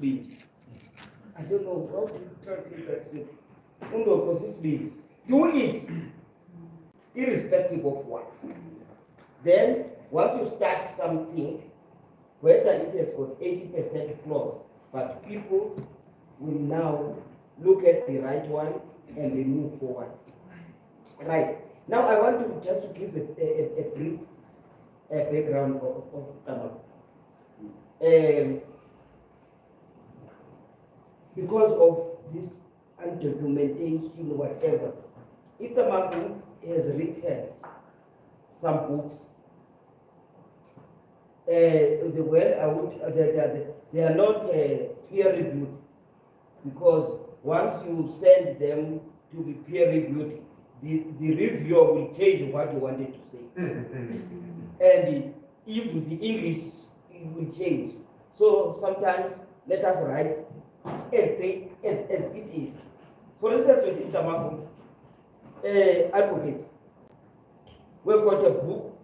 be. I don't know how to translate that to undokosisibili. Do it irrespective of what. Then once you start something, whether it has got 80% flaws, but people will now look at the right one and they move forward. Right. Now I want to just to give a brief background of Tamak. Because of this undocumentation, whatever, Itamaku has written some books. They are not peer reviewed, because once you send them to be peer reviewed, the reviewer will change what you wanted to say. And even the English will change. So sometimes let us write as it is. For instance, with Itamaku, advocate, we've got a book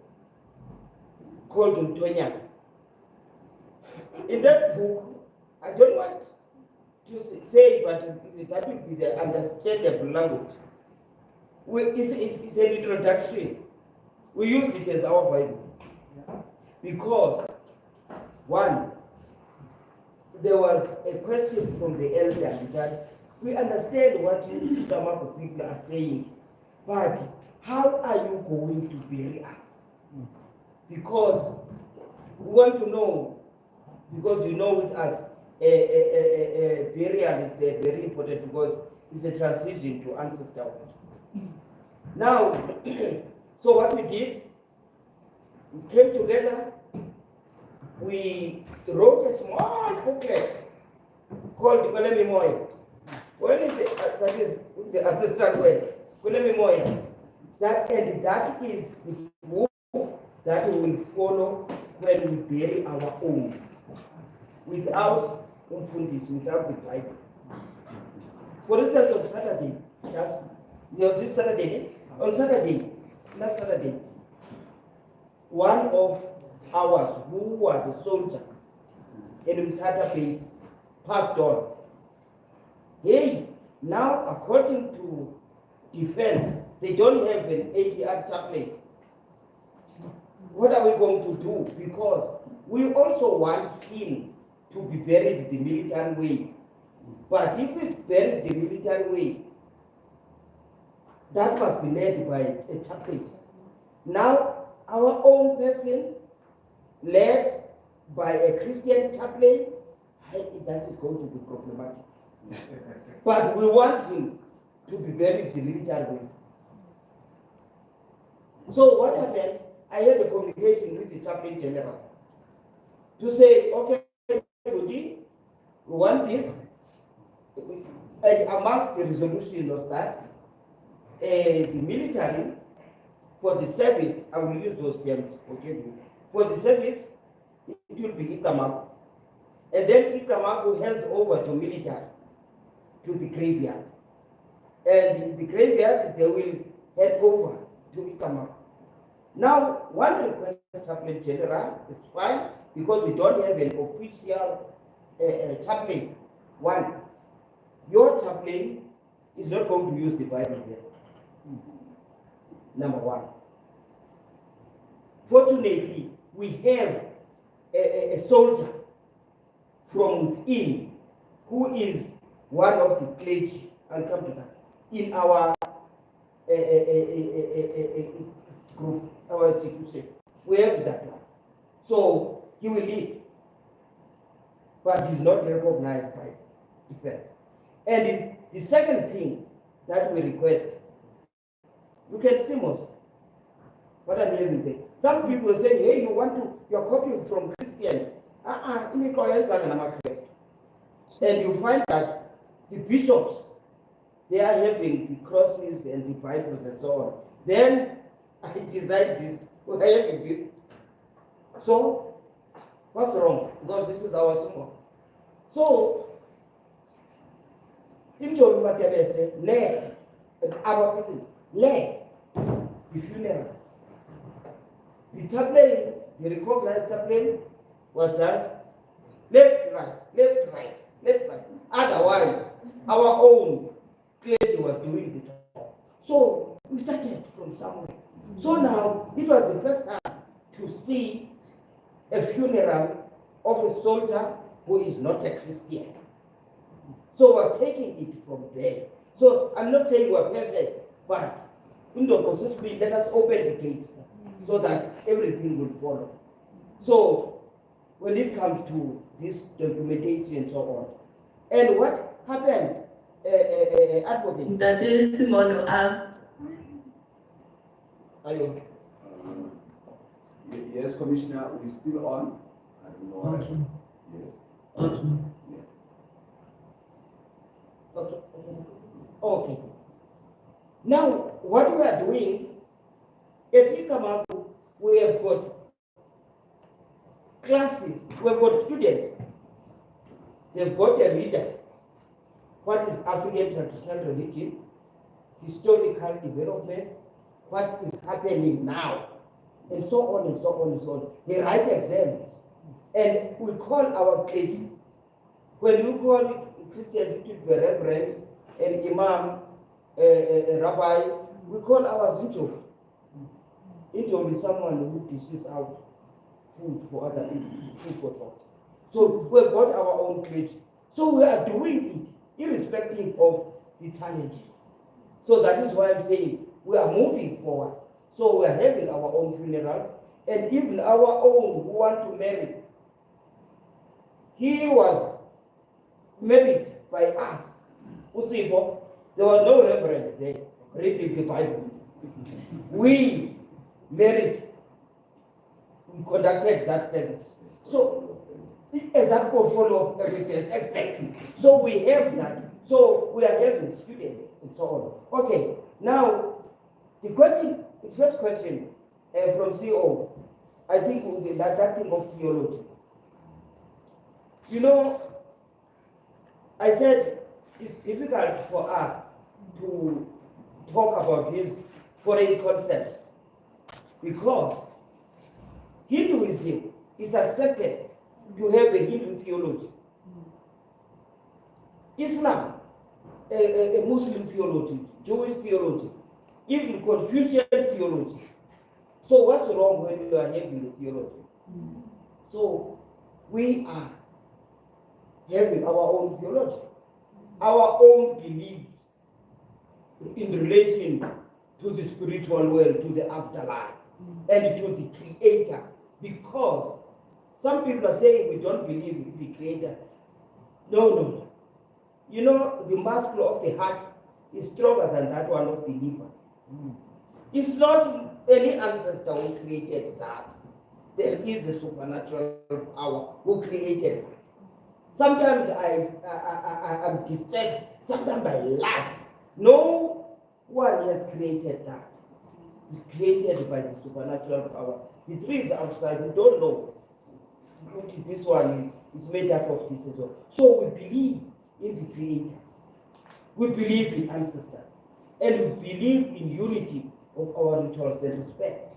called Ntonya. In that book, I don't want to say, but that will be the understandable language. It's an introduction. We use it as our Bible. Because, one, there was a question from the elder that we understand what you Tamako people are saying, but how are you going to bury us? Because we want to know, because you know with us, burial is very important because it's a transition to ancestral. Now, so what we did, we came together, we wrote a small booklet called MOYA. When is it? That is the ancestral word, MOYA. That is the book that we will follow when we bury our own, without without the Bible. For instance, on Saturday, this Saturday, on Saturday, last Saturday, one of ours who was a soldier in Mtata base passed on. Hey, now according to defense, they don't have an ADR chaplain. What are we going to do? Because we also want him to be buried the military way. But if it's buried the military way, that must be led by a chaplain. Now, our own person, led by a Christian chaplain, that is going to be problematic. But we want him to be buried the military way. So what happened? I had a communication with the chaplain general to say, okay, we want this, and amongst the resolution of that, the military, for the service, I will use those terms, okay? For the service, it will be Itamaku. And then Itamaku hands over to military, to the graveyard. And the graveyard, they will hand over to Itamaku. Now, one request, chaplain general, is fine, because we don't have an official chaplain. One, your chaplain is not going to use the Bible there. Number one. Fortunately, we have a soldier from within who is one of the clergy, I'll come to that, in our group, our institution. We have that one. So he will lead, but he's not recognized by defense. And the second thing that we request, you can see most. What are they doing? Some people are saying, hey, you're copying from Christians. And you find that the bishops, they are having the crosses and the Bibles and so on. Then I designed this, we're having this. So, what's wrong? Because this is our symbol. So, in John Matabese said, led, our person, led the funeral. The chaplain, the recognized chaplain, was just left, right, Otherwise, our own clergy was doing the job. So we started from somewhere. So now it was the first time to see a funeral of a soldier who is not a Christian. So we're taking it from there. So I'm not saying we're perfect, but let us open the gates so that everything will follow. So when it comes to this documentation and so on, and what happened, advocate? That is Simono. Are you? Yes, Commissioner, we're still on. I don't know. Okay. Yes. Okay. Yeah. Okay. Now, what we are doing at Ikamaku, we have got classes, we have got students. They've got a reader. What is African traditional religion? Historical developments. What is happening now? And so on and so on and so on. They write exams. And we call our clergy. When we call Christian to be a reverend, an imam, a rabbi, we call our zinjo. Zinjo is someone who dishes out food for other people, food for thought. So we've got our own clergy. So we are doing it irrespective of the challenges. So that is why I'm saying we are moving forward. So we are having our own funerals, and even our own who want to marry. He was married by us. Usipo, there was no reverend there reading the Bible. We married, we conducted that service. So, that portfolio of evidence, exactly. So we have that. So we are having students and so on. Okay, now the first question from CO, I think that thing of theology. You know, I said it's difficult for us to talk about these foreign concepts because Hinduism is accepted to have a Hindu theology. Islam, a Muslim theology, Jewish theology, even Confucian theology. So what's wrong when you are having a theology? So we are having our own theology, our own beliefs in relation to the spiritual world, to the afterlife, and to the Creator. Because some people are saying we don't believe in the Creator. No. You know, the muscle of the heart is stronger than that one of the liver. It's not any ancestor who created that. There is the supernatural power who created that. Sometimes I'm distressed, sometimes I laugh. No one has created that. It's created by the supernatural power. The tree is outside, we don't know. Look, this one is made up of this and so. So we believe in the Creator. We believe in ancestors. And we believe in unity of our rituals and respect.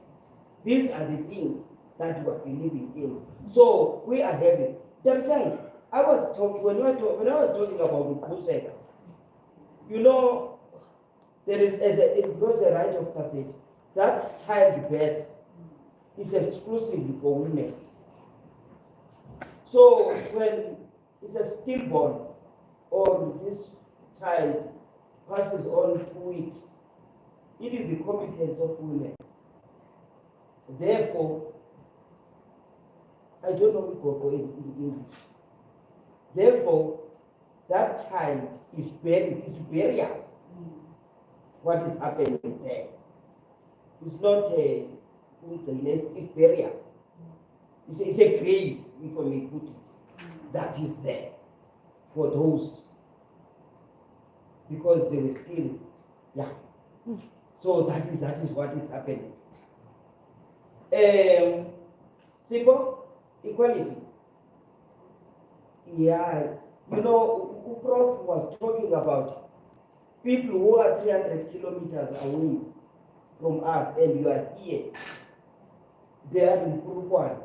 These are the things that we are believing in. So we are having. Them saying, I was talking when I was talking about the crusade. You know, there is it goes a rite of passage. That childbirth is exclusively for women. So when it's a stillborn or this child passes on 2 weeks, it is the competence of women. Therefore, I don't know what in English. Therefore, that child is buried, is burial. What is happening there? It's not it's burial. It's a grave, if I may put it, that is there for those, because they were still young. So that is what is happening. Simple equality. Yeah, you know, Prof was talking about people who are 300 kilometers away from us, and you are here. They are in group one.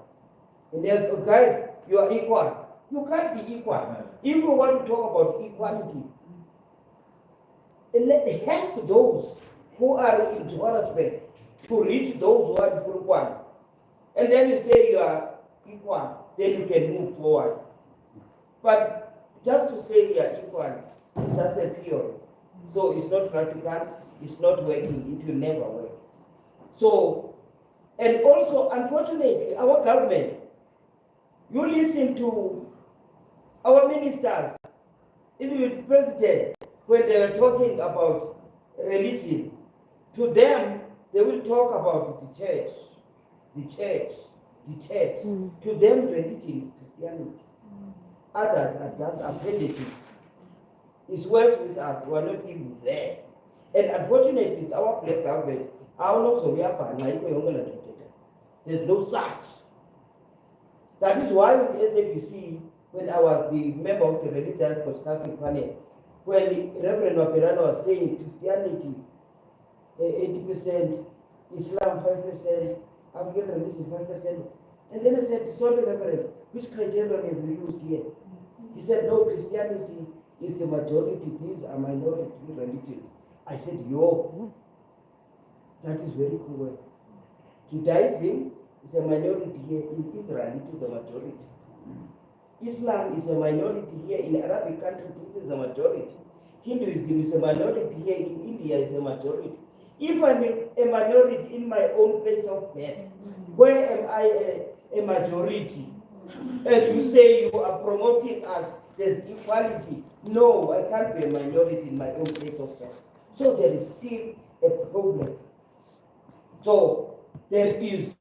And they're, guys, you are equal. You can't be equal. if we want to talk about equality, help those who are in Johannesburg to reach those who are in Polokwane. And then you say you are equal, then you can move forward. But just to say we are equal is just a theory. So it's not practical, it's not working, it will never work. So, and also, unfortunately, our government, you listen to our ministers, even the president, when they were talking about religion, to them, they will talk about the church, the church, the church. To them, religion is Christianity. Others are just appendixes. It's worse with us, we are not even there. And unfortunately, it's our black government. There's no such. That is why with SABC, when I was the member of the religious broadcasting panel, when the Reverend Waperana was saying Christianity 80%, Islam 5%, African religion 5%, and then I said, sorry Reverend, which criterion have you used here? He said, no, Christianity is the majority, these are minority religions. I said, yo, that is very cool. Judaism is a minority here, in Israel it is a majority. Islam is a minority here, in Arabic countries it is a majority. Hinduism is a minority here, in India is a majority. If I'm a minority in my own place of birth, where am I a majority? And you say you are promoting us, there's equality. No, I can't be a minority in my own place of birth. So there is still a problem. So there is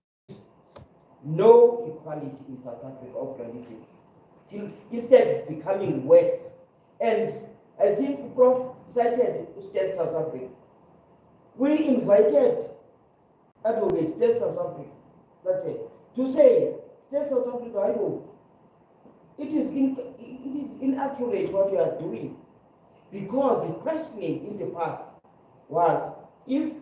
no equality in South Africa of religion. Instead, it's becoming worse. And I think Prof cited State South Africa. We invited advocates, State South Africa, let's say, to say, State South Africa, I know, it is inaccurate what you are doing. Because the questioning in the past was, if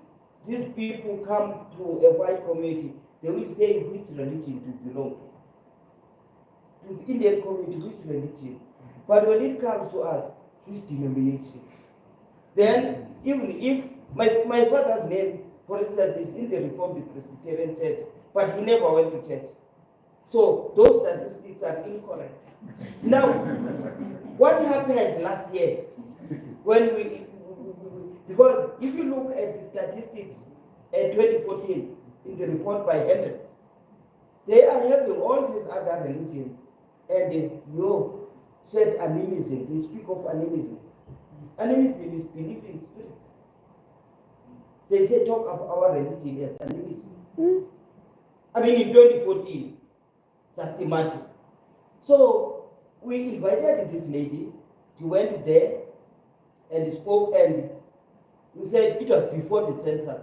these people come to a white community, they will say which religion to belong to. To the Indian community, which religion. But when it comes to us, which denomination? Then, even if my father's name, for instance, is in the Reformed Presbyterian Church, but he never went to church. So those statistics are incorrect. Now, what happened last year when because if you look at the statistics in 2014 in the report by Hendricks, they are having all these other religions, and you said animism. They speak of animism. Animism is belief in spirits. They say talk of our religion as animism. I mean, in 2014, just imagine. So we invited this lady. She went there and spoke, and we said it was before the census.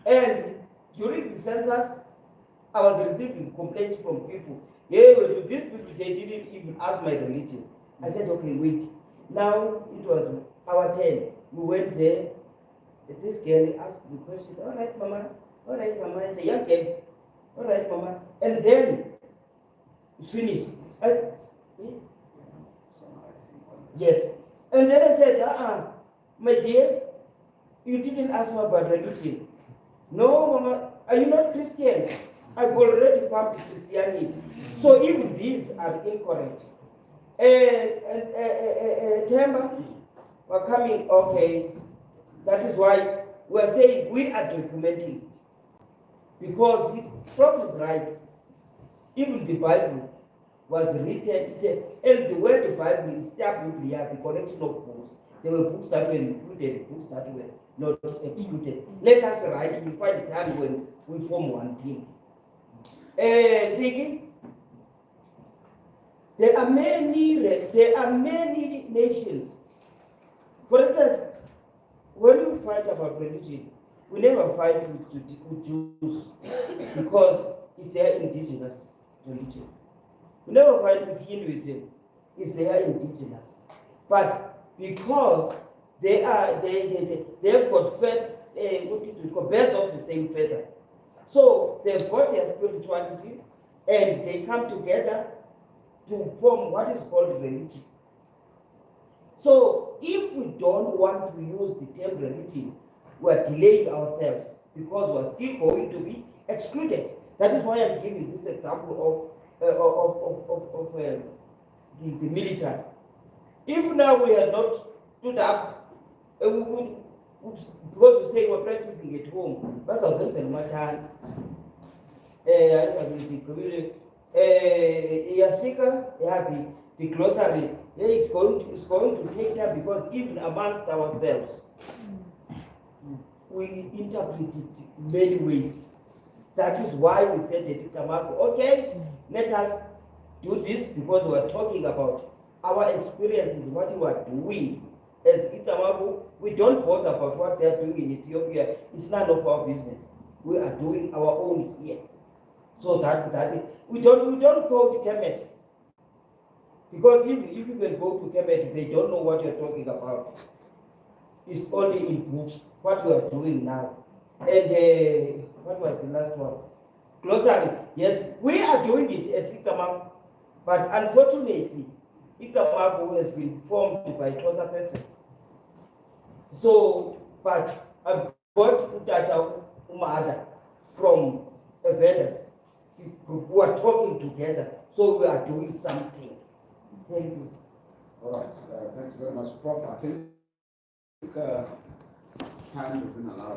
And during the census, I was receiving complaints from people. Yeah, well, these people, they didn't even ask my religion. I said, okay, wait. Now it was our turn. We went there. This girl asked the question, all right, Mama. All right, Mama. It's a young girl. All right, Mama. And then it's finished. Yes. And then I said, my dear, you didn't ask me about religion. No, Mama, are you not Christian? I've already come to Christianity. So even these are incorrect. Temba were coming, okay. That is why we're saying we are documenting it. Because the Prof is right. Even the Bible was written, and the word the Bible is the collection of books. There were books that were included, books that were not excluded. Let us write, we find a time when we form one thing. Thinking, there are many nations. For instance, when we fight about religion, we never fight with Jews because it's their indigenous religion. We never fight with Hinduism, it's their indigenous. But because they have got birds of the same feather. So they've got their spirituality and they come together to form what is called religion. So if we don't want to use the term religion, we are delaying ourselves because we are still going to be excluded. That is why I'm giving this example of the military. If now we had not stood up, because we say we're practicing at home, that's our sense in my time. Yasika, the glossary, it's going to take time because even amongst ourselves, we interpret it many ways. That is why we said to Tamako, okay, let us do this because we are talking about our experiences, what we are doing. As Itamabu, we don't bother about what they are doing in Ethiopia. It's none of our business. We are doing our own here. So we don't go to Kemet. Because even if you can go to Kemet, they don't know what you're talking about. It's only in books, what we are doing now. And what was the last one? Glossary. Yes, we are doing it at Ikamaku. But unfortunately, Ikamaku has been formed by a closer person. So, but I've got Utata Umada from a vendor who are talking together. So we are doing something. Thank you. All right. Thanks very much, Prof. I think time doesn't allow.